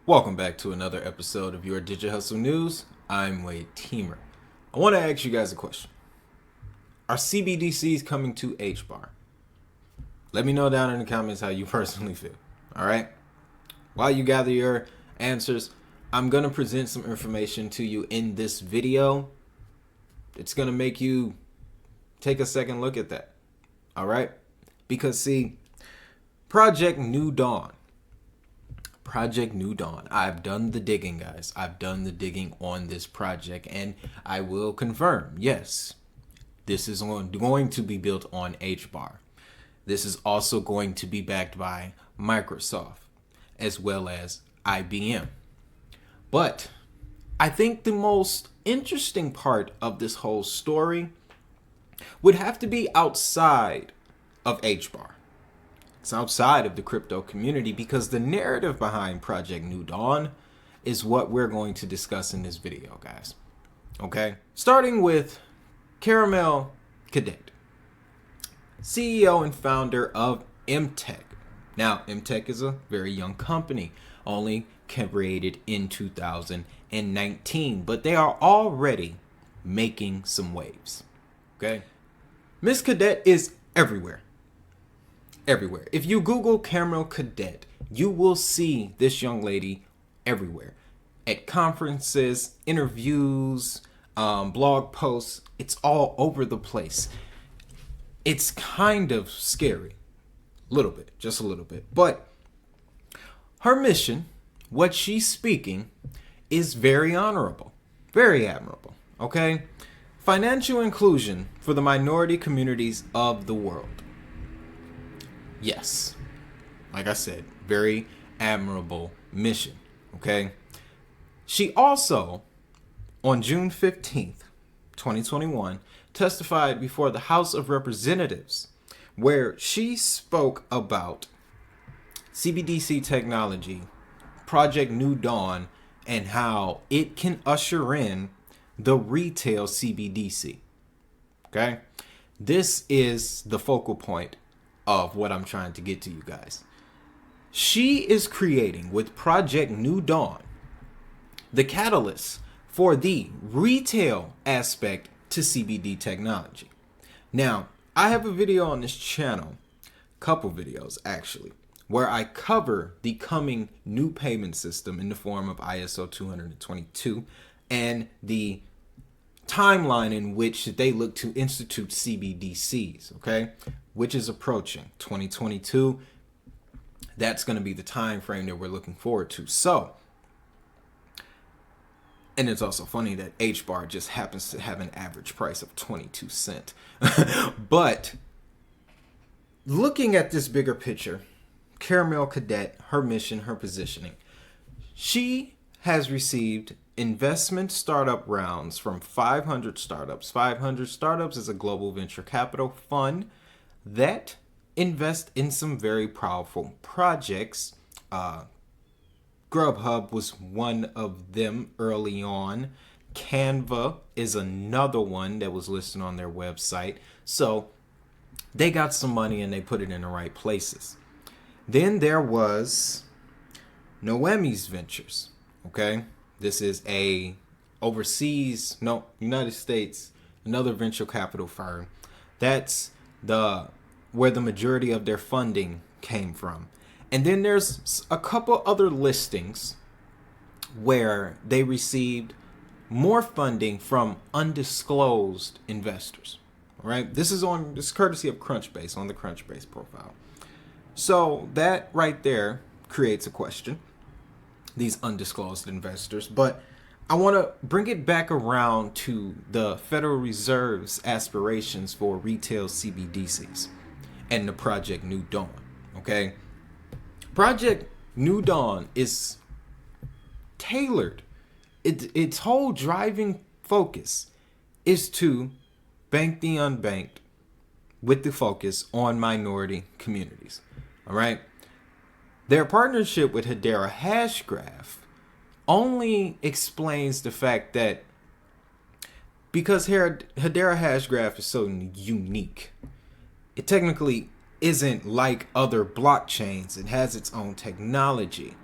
Welcome back to another episode of your Digital Hustle News. I'm Wade Teamer. I want to ask you guys a question. Are CBDCs coming to HBAR? Let me know down in the comments how you personally feel. All right? While you gather your answers, I'm going to present some information to you in this video. It's going to make you take a second look at that. All right? Because see, Project New Dawn. I've done the digging, guys. I've done the digging on this project, and I will confirm, yes, this is going to be built on HBAR. This is also going to be backed by Microsoft as well as IBM. But I think the most interesting part of this whole story would have to be outside of HBAR. It's outside of the crypto community, because the narrative behind Project New Dawn is what we're going to discuss in this video, guys. Okay? Starting with Cadet, CEO and founder of Mtech. Now, Mtech is a very young company, only created in 2019, but they are already making some waves. Okay? Miss Cadet is everywhere. If you Google Cadet, you will see this young lady everywhere. At conferences, interviews, blog posts, it's all over the place. It's kind of scary. Just a little bit. But her mission, what she's speaking, is very honorable. Very admirable. Okay? Financial inclusion for the minority communities of the world. Yes, like I said, very admirable mission, okay? She also, on June 15th, 2021, testified before the House of Representatives, where she spoke about CBDC technology, Project New Dawn, and how it can usher in the retail CBDC, okay? This is the focal point of what I'm trying to get to you guys. She is creating, with Project New Dawn, the catalyst for the retail aspect to CBD technology. Now, I have a video on this channel, couple videos actually, where I cover the coming new payment system in the form of ISO 222 and the timeline in which they look to institute CBDCs, okay, which is approaching 2022. That's going to be the time frame that we're looking forward to. So, and it's also funny that HBAR just happens to have an average price of 22 cents. But looking at this bigger picture, Cadet, her mission, her positioning, she has received investment startup rounds from 500 startups. 500 startups is a global venture capital fund that invest in some very powerful projects. Grubhub was one of them early on. Canva is another one that was listed on their website. So they got some money and they put it in the right places. Then there was Noemi's Ventures. Okay, this is United States, another venture capital firm. That's where the majority of their funding came from. And then there's a couple other listings where they received more funding from undisclosed investors. All right, this is courtesy of Crunchbase, on the Crunchbase profile. So that right there creates a question, these undisclosed investors. But I want to bring it back around to the Federal Reserve's aspirations for retail CBDCs and the Project New Dawn, okay? Project New Dawn is tailored. Its whole driving focus is to bank the unbanked with the focus on minority communities, all right? Their partnership with Hedera Hashgraph only explains the fact that because Hedera Hashgraph is so unique, it technically isn't like other blockchains. It has its own technology.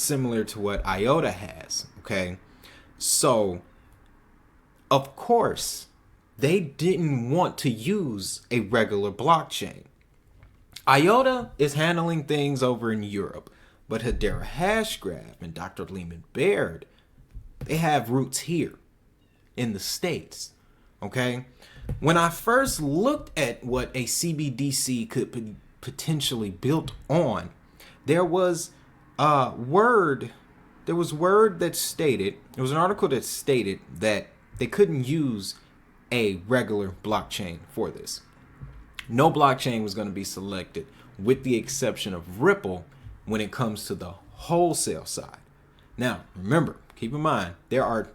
similar to what IOTA has. Okay, so of course they didn't want to use a regular blockchain. IOTA is handling things over in Europe, but Hedera Hashgraph and Dr. Lehman Baird, they have roots here in the States. Okay, when I first looked at what a CBDC could potentially build on, there was word that stated, there was an article that stated that they couldn't use a regular blockchain for this. No blockchain was going to be selected, with the exception of Ripple when it comes to the wholesale side. Now, remember, keep in mind, there are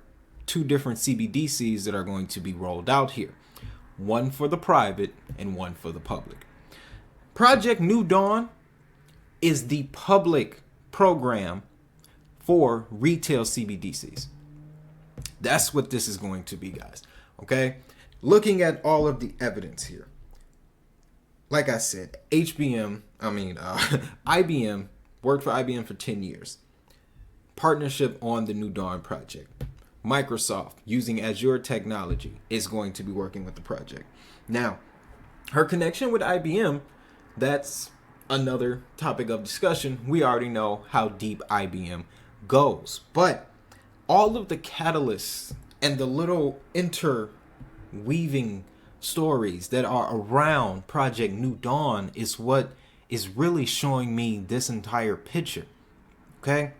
two different CBDCs that are going to be rolled out here. One for the private and one for the public. Project New Dawn is the public program for retail CBDCs. That's what this is going to be, guys. Okay? Looking at all of the evidence here. Like I said, IBM worked for IBM for 10 years. Partnership on the New Dawn project. Microsoft, using Azure technology, is going to be working with the project. Now, her connection with IBM, that's another topic of discussion. We already know how deep IBM goes. But all of the catalysts and the little interweaving stories that are around Project New Dawn is what is really showing me this entire picture. Okay?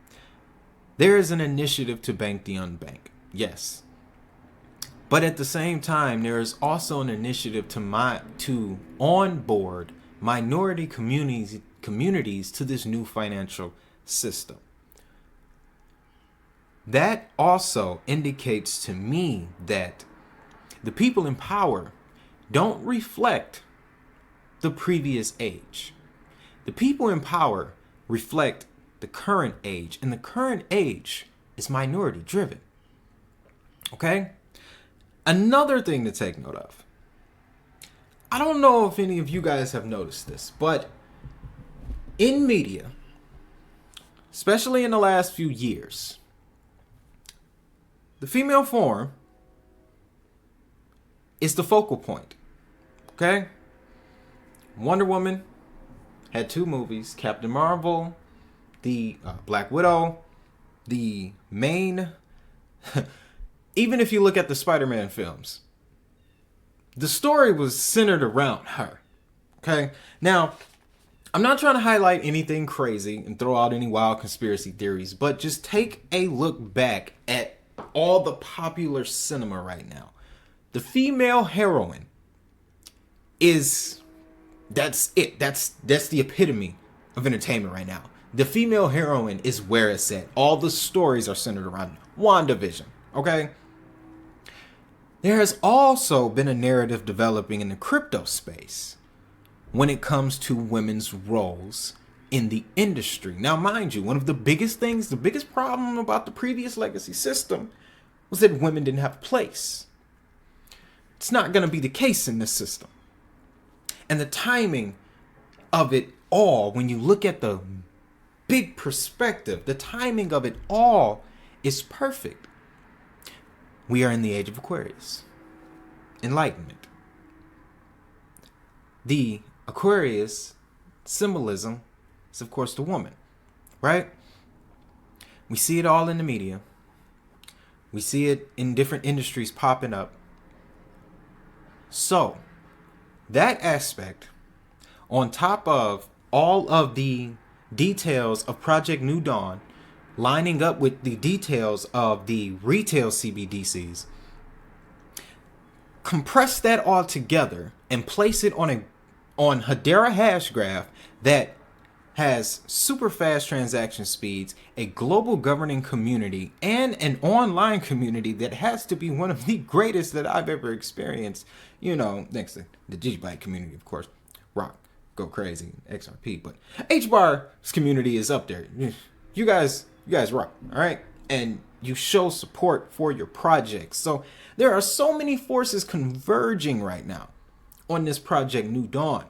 There is an initiative to bank the unbanked. Yes. But at the same time, there is also an initiative to onboard minority communities to this new financial system. That also indicates to me that the people in power don't reflect the previous age. The people in power reflect the current age, and the current age is minority driven. Okay? Another thing to take note of. I don't know if any of you guys have noticed this, but in media, especially in the last few years, the female form is the focal point. Okay? Wonder Woman had 2 movies, Captain Marvel, the Black Widow, the main... Even if you look at the Spider-Man films, the story was centered around her. Okay? Now, I'm not trying to highlight anything crazy and throw out any wild conspiracy theories, but just take a look back at all the popular cinema right now. The female heroine is... That's it. That's the epitome of entertainment right now. The female heroine is where it's at. All the stories are centered around WandaVision. Okay? There has also been a narrative developing in the crypto space when it comes to women's roles in the industry. Now, mind you, one of the biggest things, the biggest problem about the previous legacy system was that women didn't have a place. It's not going to be the case in this system. And the timing of it all, when you look at the big perspective, the timing of it all is perfect. We are in the age of Aquarius. Enlightenment. The Aquarius symbolism is, of course, the woman, right? We see it all in the media. We see it in different industries popping up. So, that aspect, on top of all of the details of Project New Dawn, lining up with the details of the retail CBDCs, compress that all together and place it on Hedera Hashgraph that has super fast transaction speeds, a global governing community, and an online community that has to be one of the greatest that I've ever experienced. You know, next to the Digibyte community, of course, rock, go crazy, XRP, but HBAR's community is up there. You guys rock, all right? And you show support for your projects. So there are so many forces converging right now on this Project New Dawn.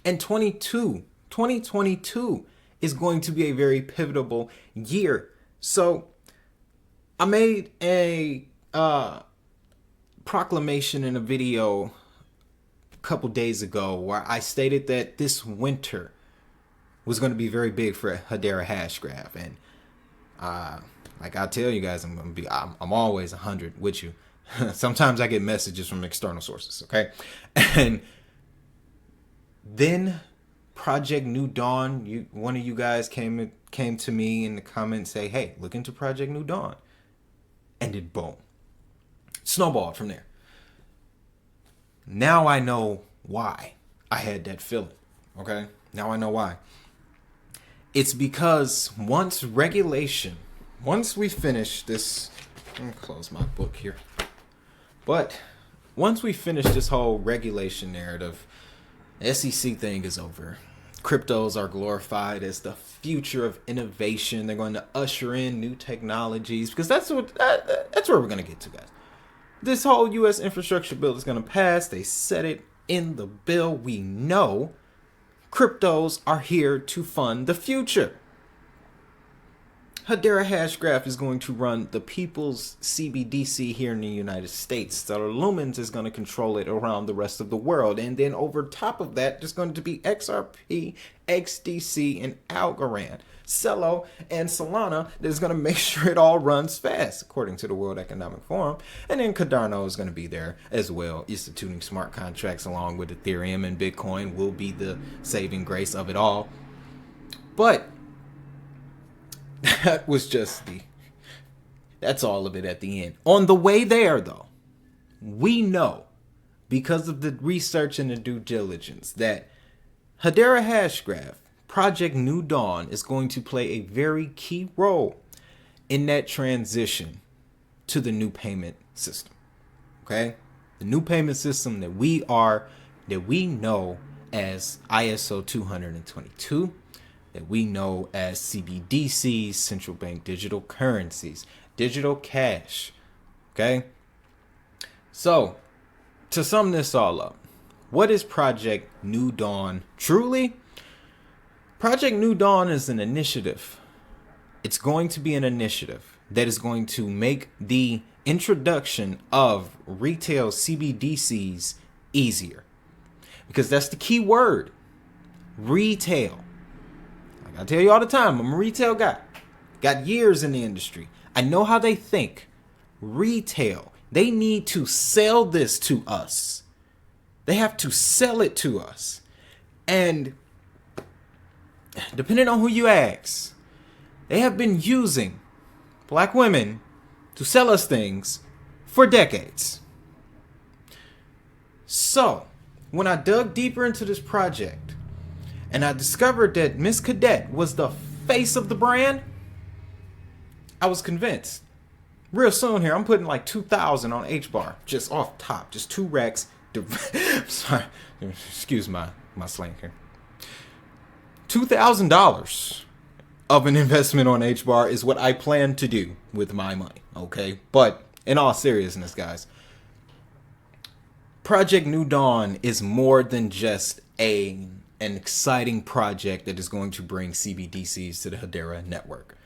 And 2022 is going to be a very pivotal year. So I made a proclamation in a video a couple days ago where I stated that this winter was going to be very big for Hedera Hashgraph. And like I tell you guys, I'm always 100 with you. Sometimes I get messages from external sources, okay? And then Project New Dawn, one of you guys came to me in the comments, say, hey, look into Project New Dawn. And it boom. Snowballed from there. Now I know why I had that feeling, okay? Now I know why. It's because once we finish this, let me close my book here. But once we finish this whole regulation narrative, SEC thing is over. Cryptos are glorified as the future of innovation. They're going to usher in new technologies because that's where we're going to get to, guys. This whole U.S. infrastructure bill is going to pass. They said it in the bill. We know cryptos are here to fund the future. Hedera Hashgraph is going to run the people's CBDC here in the United States. Stellar Lumens is going to control it around the rest of the world. And then over top of that, there's going to be XRP, XDC, and Algorand. Celo and Solana that is going to make sure it all runs fast, according to the World Economic Forum. And then Cardano is going to be there as well, instituting smart contracts along with Ethereum, and Bitcoin will be the saving grace of it all. But that was just that's all of it at the end. On the way there, though, we know, because of the research and the due diligence, that Hedera Hashgraph, Project New Dawn, is going to play a very key role in that transition to the new payment system. Okay? The new payment system that we know as ISO 222, that we know as CBDCs, central bank digital currencies, digital cash. Okay? So, to sum this all up, what is Project New Dawn truly? Project New Dawn is an initiative. It's going to be an initiative that is going to make the introduction of retail CBDCs easier. Because that's the key word. Retail. Like I tell you all the time, I'm a retail guy. Got years in the industry. I know how they think. Retail. They need to sell this to us. They have to sell it to us. And depending on who you ask, they have been using black women to sell us things for decades. So, when I dug deeper into this project and I discovered that Miss Cadet was the face of the brand, I was convinced. Real soon here, I'm putting like 2,000 on HBAR, just off top, just 2 racks. Sorry, excuse my slang here. $2,000 of an investment on HBAR is what I plan to do with my money, okay? But in all seriousness, guys, Project New Dawn is more than just an exciting project that is going to bring CBDCs to the Hedera network.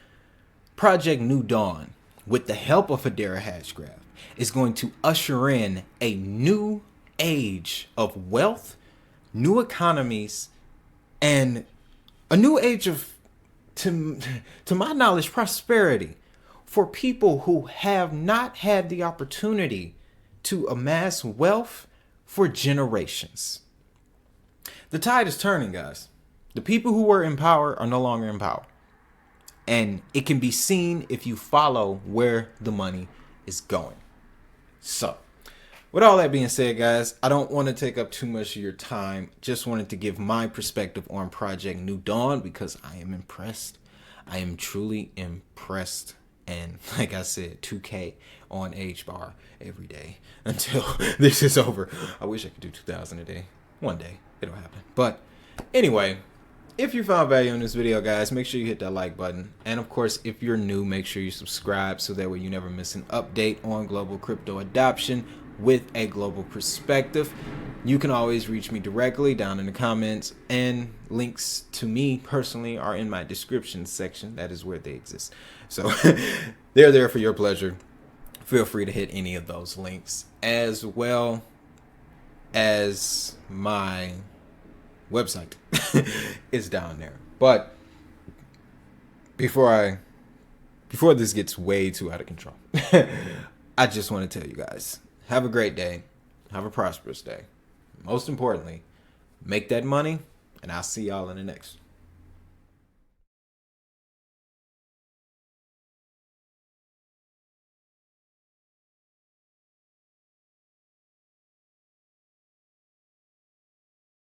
Project New Dawn, with the help of Hedera Hashgraph, is going to usher in a new age of wealth, new economies, and a new age of, to my knowledge, prosperity for people who have not had the opportunity to amass wealth for generations. The tide is turning, guys. The people who were in power are no longer in power. And it can be seen if you follow where the money is going. So, with all that being said, guys, I don't want to take up too much of your time. Just wanted to give my perspective on Project New Dawn because I am impressed. I am truly impressed. And like I said, 2K on HBAR every day until this is over. I wish I could do 2,000 a day. One day, it'll happen. But anyway, if you found value in this video, guys, make sure you hit that like button. And of course, if you're new, make sure you subscribe so that way you never miss an update on global crypto adoption with a global perspective. You can always reach me directly down in the comments, and links to me personally are in my description section. That is where they exist. So they're there for your pleasure. Feel free to hit any of those links, as well as my website is down there. But before this gets way too out of control, I just want to tell you guys, have a great day. Have a prosperous day. Most importantly, make that money, and I'll see y'all in the next.